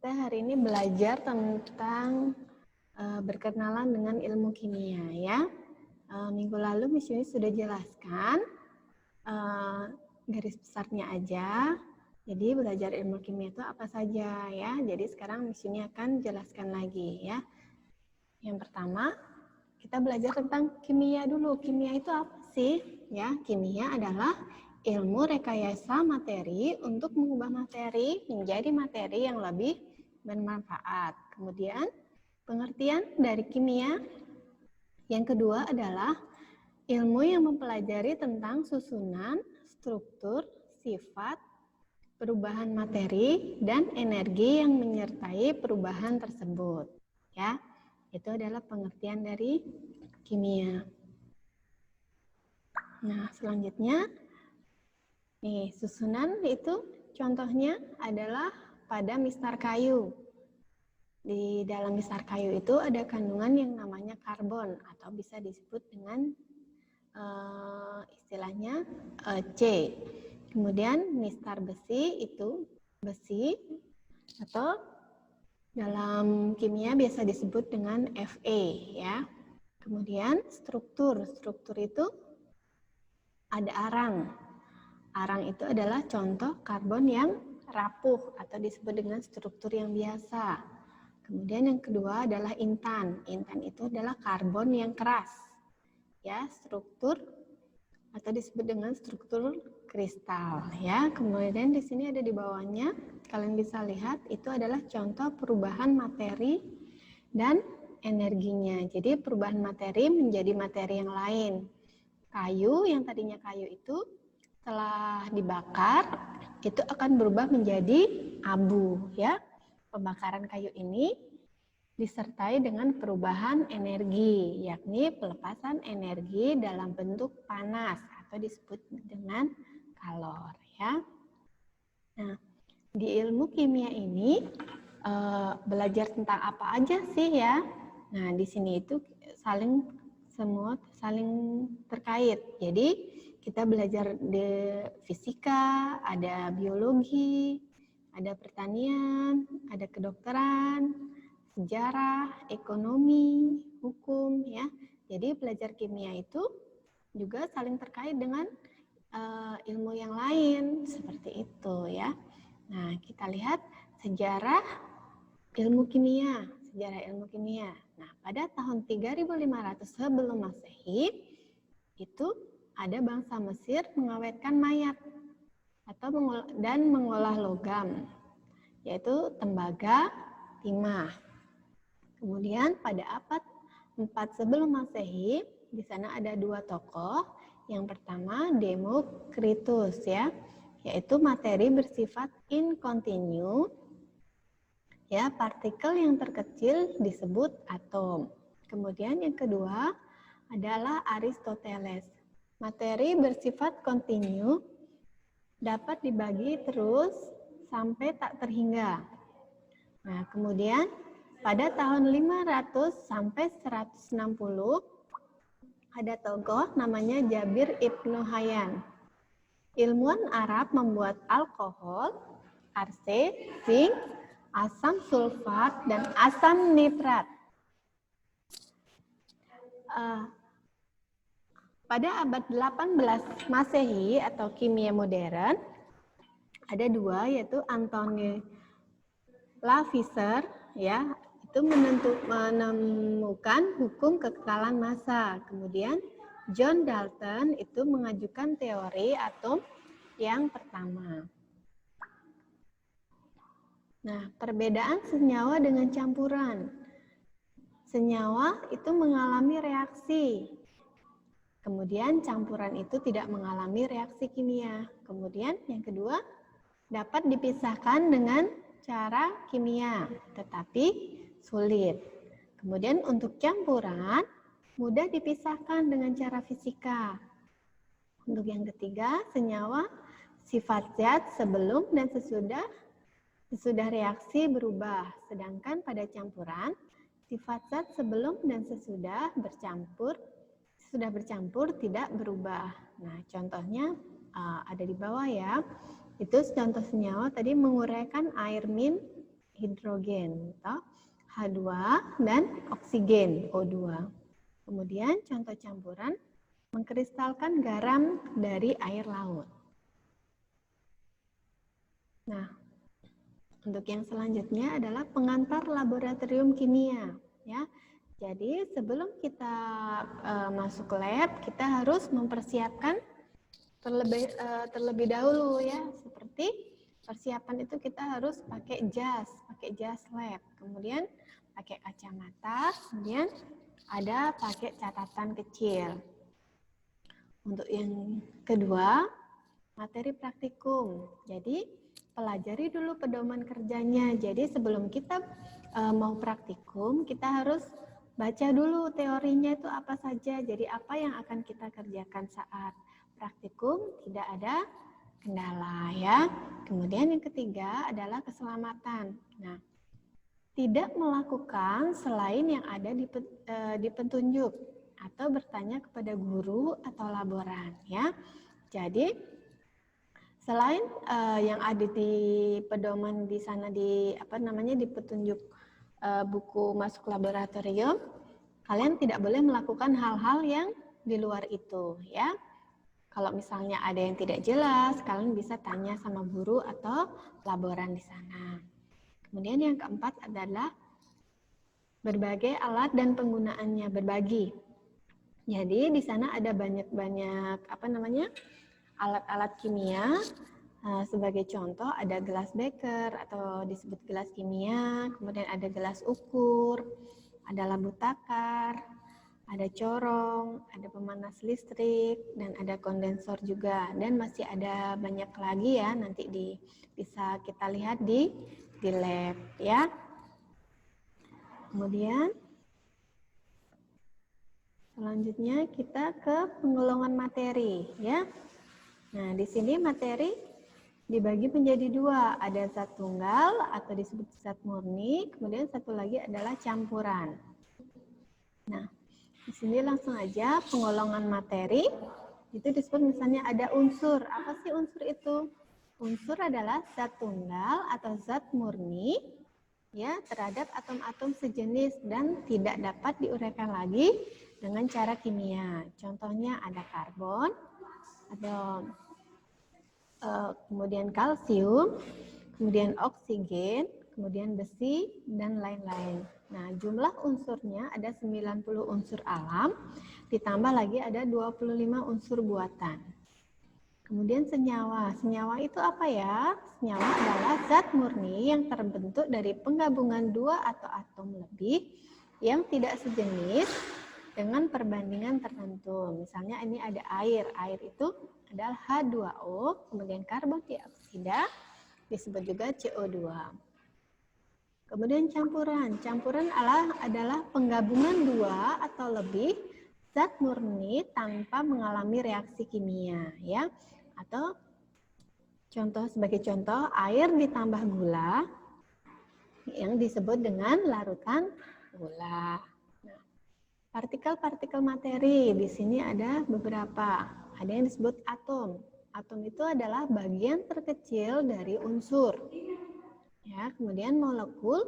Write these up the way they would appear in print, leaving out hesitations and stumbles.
Kita hari ini belajar tentang berkenalan dengan ilmu kimia ya. Minggu lalu Miss Yuni sudah jelaskan garis besarnya aja. Jadi belajar ilmu kimia itu apa saja ya. Jadi sekarang Miss Yuni akan jelaskan lagi ya. Yang pertama, kita belajar tentang kimia dulu. Kimia itu apa sih? Ya, kimia adalah ilmu rekayasa materi untuk mengubah materi menjadi materi yang lebih bermanfaat. Kemudian, pengertian dari kimia. Yang kedua adalah ilmu yang mempelajari tentang susunan, struktur, sifat, perubahan materi, dan energi yang menyertai perubahan tersebut. Ya, itu adalah pengertian dari kimia. Nah, selanjutnya, nih susunan itu contohnya adalah pada mistar kayu. Di dalam mistar kayu itu ada kandungan yang namanya karbon atau bisa disebut dengan istilahnya C. Kemudian mistar besi itu besi atau dalam kimia biasa disebut dengan Fe ya. Kemudian struktur itu ada arang. Arang itu adalah contoh karbon yang rapuh atau disebut dengan struktur yang biasa. Kemudian yang kedua adalah intan. Intan itu adalah karbon yang keras. Ya, struktur atau disebut dengan struktur kristal ya. Kemudian di sini ada di bawahnya, kalian bisa lihat itu adalah contoh perubahan materi dan energinya. Jadi perubahan materi menjadi materi yang lain. Kayu yang tadinya kayu itu setelah dibakar itu akan berubah menjadi abu ya. Pembakaran kayu ini disertai dengan perubahan energi, yakni pelepasan energi dalam bentuk panas atau disebut dengan kalor ya. Nah, di ilmu kimia ini belajar tentang apa aja sih ya? Nah, di sini itu semua saling terkait. Jadi kita belajar di fisika, ada biologi, ada pertanian, ada kedokteran, sejarah, ekonomi, hukum ya. Jadi belajar kimia itu juga saling terkait dengan ilmu yang lain seperti itu ya. Nah, kita lihat sejarah ilmu kimia. Nah, pada tahun 3500 sebelum Masehi itu ada bangsa Mesir mengawetkan mayat atau mengolah logam, yaitu tembaga, timah. Kemudian pada abad 4 sebelum Masehi, di sana ada dua tokoh. Yang pertama Demokritus ya, yaitu materi bersifat inkontinu. Ya, partikel yang terkecil disebut atom. Kemudian yang kedua adalah Aristoteles. Materi bersifat kontinu dapat dibagi terus sampai tak terhingga. Nah, kemudian pada tahun 500 sampai 160 ada tokoh namanya Jabir Ibnu Hayyan. Ilmuwan Arab membuat alkohol, arsen, zinc, asam sulfat, dan asam nitrat. Pada abad 18 Masehi atau kimia modern, ada dua, yaitu Anthony Lavoisier ya, itu menemukan hukum kekekalan massa. Kemudian John Dalton itu mengajukan teori atom yang pertama. Nah, perbedaan senyawa dengan campuran. Senyawa itu mengalami reaksi. Kemudian campuran itu tidak mengalami reaksi kimia. Kemudian yang kedua, dapat dipisahkan dengan cara kimia, tetapi sulit. Kemudian untuk campuran, mudah dipisahkan dengan cara fisika. Untuk yang ketiga, senyawa sifat zat sebelum dan sesudah reaksi berubah. Sedangkan pada campuran, sifat zat sebelum dan sesudah bercampur tidak berubah. Nah, contohnya ada di bawah ya. Itu contoh senyawa tadi menguraikan air min hidrogen atau H2 dan oksigen O2. Kemudian contoh campuran mengkristalkan garam dari air laut. Nah, untuk yang selanjutnya adalah pengantar laboratorium kimia, ya. Jadi sebelum kita masuk ke lab, kita harus mempersiapkan terlebih dahulu, ya. Seperti persiapan itu kita harus pakai jas lab, kemudian pakai kacamata, kemudian ada pakai catatan kecil. Untuk yang kedua, materi praktikum. Jadi pelajari dulu pedoman kerjanya. Jadi sebelum kita mau praktikum, kita harus baca dulu teorinya itu apa saja. Jadi apa yang akan kita kerjakan saat praktikum, tidak ada kendala, ya. Kemudian yang ketiga adalah keselamatan. Nah, tidak melakukan selain yang ada di petunjuk atau bertanya kepada guru atau laboran, ya. Jadi selain yang ada di pedoman di sana di petunjuk buku masuk laboratorium, kalian tidak boleh melakukan hal-hal yang di luar itu, ya. Kalau misalnya ada yang tidak jelas, kalian bisa tanya sama guru atau laboran di sana. Kemudian yang keempat adalah berbagai alat dan penggunaannya, berbagi. Jadi di sana ada banyak alat-alat kimia. Sebagai contoh ada gelas beker atau disebut gelas kimia, kemudian ada gelas ukur, ada lampu takar, ada corong, ada pemanas listrik, dan ada kondensor juga. Dan masih ada banyak lagi, ya, nanti bisa kita lihat di lab, ya. Kemudian selanjutnya kita ke penggolongan materi, ya. Nah, di sini materi dibagi menjadi dua, ada zat tunggal atau disebut zat murni, kemudian satu lagi adalah campuran. Nah, di sini langsung aja penggolongan materi itu disebut misalnya ada unsur. Apa sih unsur itu? Unsur adalah zat tunggal atau zat murni, ya, terhadap atom-atom sejenis dan tidak dapat diuraikan lagi dengan cara kimia. Contohnya ada karbon, ada kemudian kalsium, kemudian oksigen, kemudian besi, dan lain-lain. Nah, jumlah unsurnya ada 90 unsur alam, ditambah lagi ada 25 unsur buatan. Kemudian senyawa. Senyawa itu apa, ya? Senyawa adalah zat murni yang terbentuk dari penggabungan dua atau atom lebih yang tidak sejenis dengan perbandingan tertentu. Misalnya ini ada air. Air itu adalah H2O, kemudian karbon dioksida, disebut juga CO2. Kemudian campuran. Campuran adalah penggabungan dua atau lebih zat murni tanpa mengalami reaksi kimia, ya. Atau sebagai contoh air ditambah gula yang disebut dengan larutan gula. Nah, partikel-partikel materi di sini ada beberapa. Ada yang disebut atom. Atom itu adalah bagian terkecil dari unsur. Ya, kemudian molekul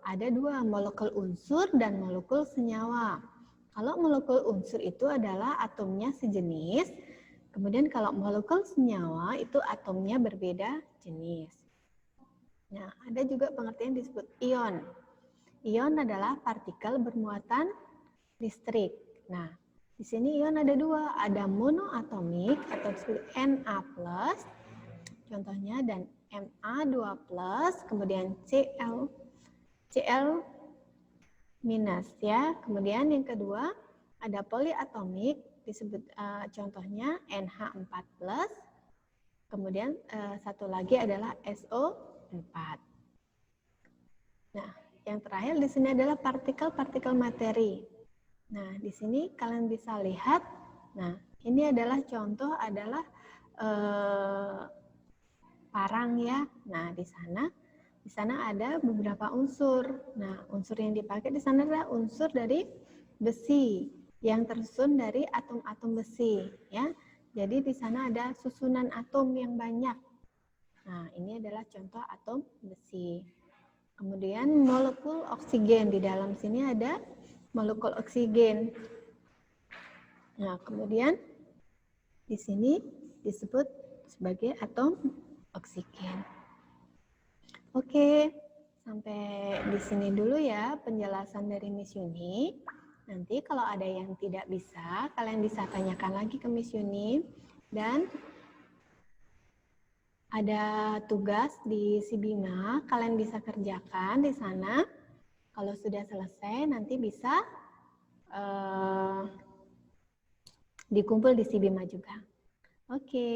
ada dua, molekul unsur dan molekul senyawa. Kalau molekul unsur itu adalah atomnya sejenis, kemudian kalau molekul senyawa itu atomnya berbeda jenis. Nah, ada juga pengertian disebut ion. Ion adalah partikel bermuatan listrik. Nah, di sini ion ada dua, ada monoatomik atau disebut Na+, contohnya, dan Ma2+, kemudian Cl-, ya. Kemudian yang kedua ada poliatomik, disebut contohnya NH4+, kemudian satu lagi adalah SO4. Nah, yang terakhir di sini adalah partikel-partikel materi. Nah, di sini kalian bisa lihat, nah ini adalah contoh adalah parang, ya. Nah, di sana ada beberapa unsur. Nah, unsur yang dipakai di sana adalah unsur dari besi yang tersusun dari atom-atom besi, ya. Jadi di sana ada susunan atom yang banyak. Nah, ini adalah contoh atom besi. Kemudian molekul oksigen, di dalam sini ada molekul oksigen. Nah, kemudian di sini disebut sebagai atom oksigen. Oke, sampai di sini dulu ya penjelasan dari Miss Yuni. Nanti kalau ada yang tidak bisa, kalian bisa tanyakan lagi ke Miss Yuni. Dan ada tugas di Sibima, kalian bisa kerjakan di sana. Kalau sudah selesai, nanti bisa dikumpul di Sibima juga. Oke.